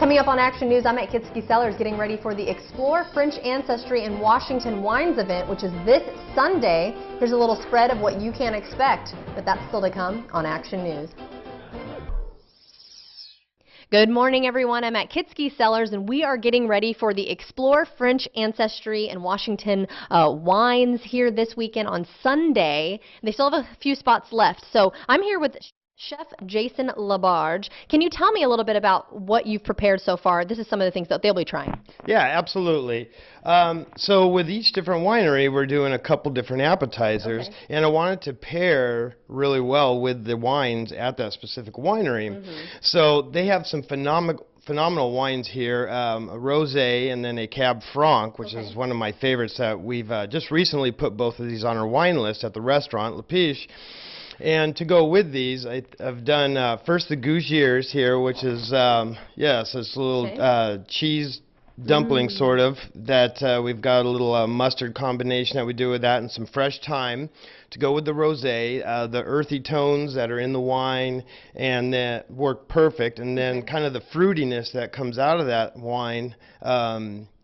Coming up on Action News, I'm at Kitski Cellars getting ready for the Explore French Ancestry and Washington Wines event, which is this Sunday. Here's a little spread of what you can expect, but that's still to come on Action News. Good morning, everyone. I'm at Kitski Cellars, and we are getting ready for the Explore French Ancestry and Washington Wines here this weekend on Sunday. They still have a few spots left, so I'm here with Chef Jason Labarge. Can you tell me a little bit about what you've prepared so far? This is some of the things that they'll be trying. Yeah, absolutely. So with each different winery, we're doing a couple different appetizers, and I wanted to pair really well with the wines at that specific winery. So they have some phenomenal wines here, a rosé and then a Cab Franc, which is one of my favorites that we've just recently put both of these on our wine list at the restaurant, Le Piche. And to go with these, I've done first the Gougiers here, which is, yes, this little cheese dumpling sort of, that we've got a little mustard combination that we do with that and some fresh thyme to go with the rosé, the earthy tones that are in the wine and that work perfect, and then kind of the fruitiness that comes out of that wine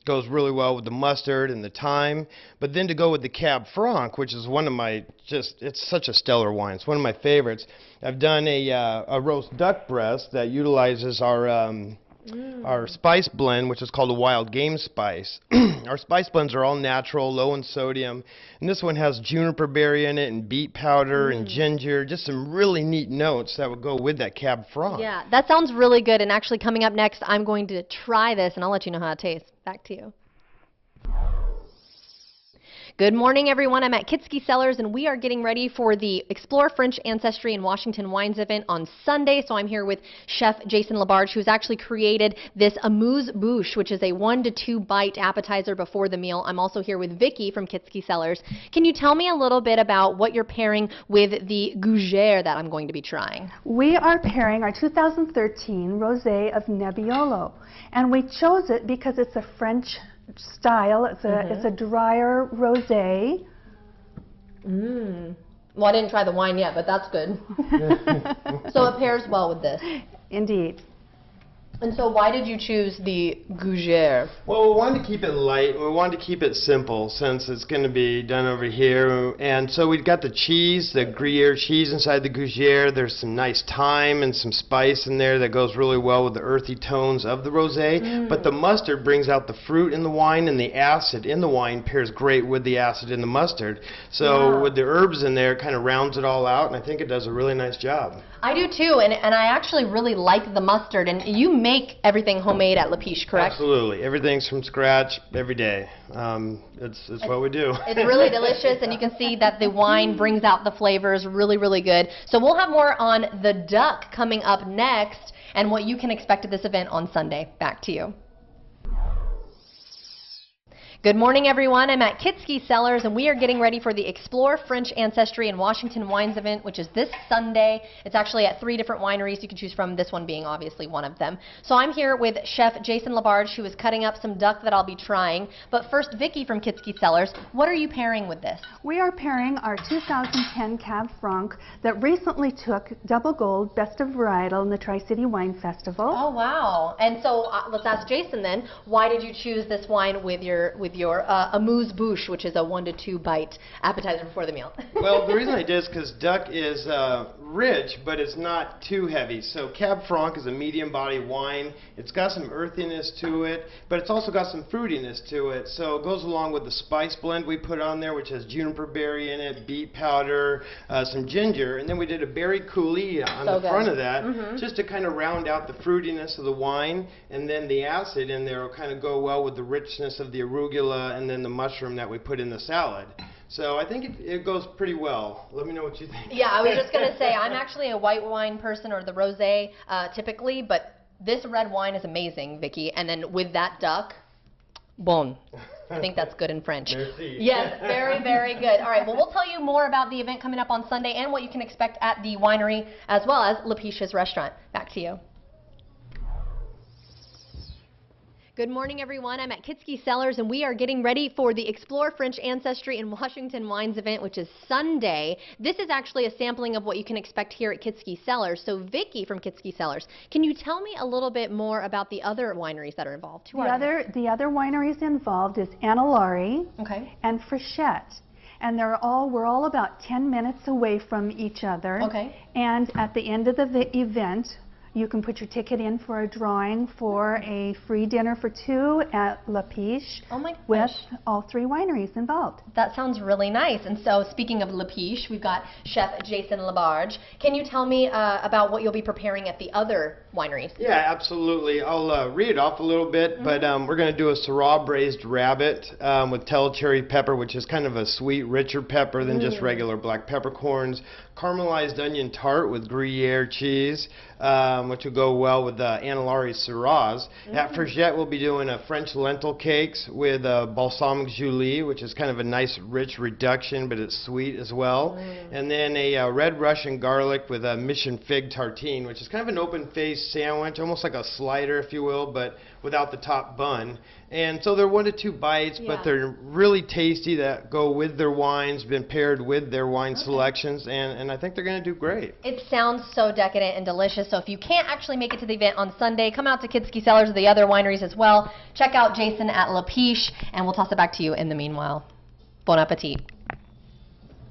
goes really well with the mustard and the thyme. But then to go with the Cab Franc, which is one of my it's such a stellar wine. It's one of my favorites. I've done a roast duck breast that utilizes our spice blend, which is called a wild game spice. Our spice blends are all natural, low in sodium, and this one has juniper berry in it and beet powder and ginger, just some really neat notes that would go with that Cab Franc. Yeah, that sounds really good, and actually coming up next, I'm going to try this, and I'll let you know how it tastes. Back to you. Good morning, everyone. I'm at Kitski Cellars, and we are getting ready for the Explore French Ancestry and Washington Wines event on Sunday. So I'm here with Chef Jason Labarge, who's actually created this amuse-bouche, which is a 1 to 2 bite appetizer before the meal. I'm also here with Vicki from Kitski Cellars. Can you tell me a little bit about what you're pairing with the Gougier that I'm going to be trying? We are pairing our 2013 Rosé of Nebbiolo, and we chose it because it's a French style. It's a drier rosé. Well, I didn't try the wine yet, but that's good. So it pairs well with this. Indeed. And so why did you choose the Gougier? Well, we wanted to keep it light. We wanted to keep it simple since it's going to be done over here. And so we've got the cheese, the Gruyere cheese inside the Gougier. There's some nice thyme and some spice in there that goes really well with the earthy tones of the rosé. But the mustard brings out the fruit in the wine, and the acid in the wine pairs great with the acid in the mustard. So with the herbs in there, it kind of rounds it all out, and I think it does a really nice job. I do too, and I actually really like the mustard. And you make everything homemade at Le Piche, correct? Absolutely. Everything's from scratch every day. It's what we do. It's really delicious, and you can see that the wine brings out the flavors really, really good. So we'll have more on the duck coming up next and what you can expect at this event on Sunday. Back to you. Good morning, everyone. I'm at Kitski Cellars, and we are getting ready for the Explore French Ancestry and Washington Wines event, which is this Sunday. It's actually at 3 different wineries you can choose from, this one being obviously one of them. So I'm here with Chef Jason Labarge, who is cutting up some duck that I'll be trying. But first, Vicki from Kitski Cellars, what are you pairing with this? We are pairing our 2010 Cab Franc that recently took double gold Best of Varietal in the Tri-City Wine Festival. Oh, wow. And so let's ask Jason then, why did you choose this wine with your amuse-bouche, which is a 1 to 2 bite appetizer before the meal? Well, the reason I did is because duck is rich, but it's not too heavy. So Cab Franc is a medium body wine. It's got some earthiness to it, but it's also got some fruitiness to it. So it goes along with the spice blend we put on there, which has juniper berry in it, beet powder, some ginger, and then we did a berry coulis on the front of that, just to kind of round out the fruitiness of the wine, and then the acid in there will kind of go well with the richness of the arugula and then the mushroom that we put in the salad. So I think it goes pretty well. Let me know what you think. Yeah, I was just going to say, I'm actually a white wine person, or the rosé typically, but this red wine is amazing, Vicki. And then with that duck, bon. I think that's good in French. Merci. Yes, very, very good. All right, well, we'll tell you more about the event coming up on Sunday and what you can expect at the winery as well as Le Piche's restaurant. Back to you. Good morning, everyone. I'm at Kitski Cellars, and we are getting ready for the Explore French Ancestry in Washington Wines event, which is Sunday. This is actually a sampling of what you can expect here at Kitski Cellars. So, Vicki from Kitski Cellars, can you tell me a little bit more about the other wineries that are involved? The other wineries involved is Anilari and Frechette. And we're all about 10 minutes away from each other. And at the end of the event, you can put your ticket in for a drawing for a free dinner for two at La Piche with all three wineries involved. That sounds really nice. And so, speaking of La Piche, we've got Chef Jason Labarge. Can you tell me about what you'll be preparing at the other wineries? Yeah, absolutely. I'll read it off a little bit, but we're going to do a Syrah braised rabbit with tell cherry pepper, which is kind of a sweet, richer pepper than just regular black peppercorns. Caramelized onion tart with Gruyere cheese, which will go well with the Anilari Syrahs. At Frechette, we'll be doing a French lentil cakes with balsamic Julie, which is kind of a nice, rich reduction, but it's sweet as well. And then a red Russian garlic with a mission fig tartine, which is kind of an open-faced sandwich, almost like a slider, if you will, but without the top bun. And so they're 1 to 2 bites, but they're really tasty that go with their wines, been paired with their wine selections, and I think they're going to do great. It sounds so decadent and delicious, so if you can't actually make it to the event on Sunday, come out to Kitski Cellars or the other wineries as well. Check out Jason at La Piche, and we'll toss it back to you in the meanwhile. Bon appetit.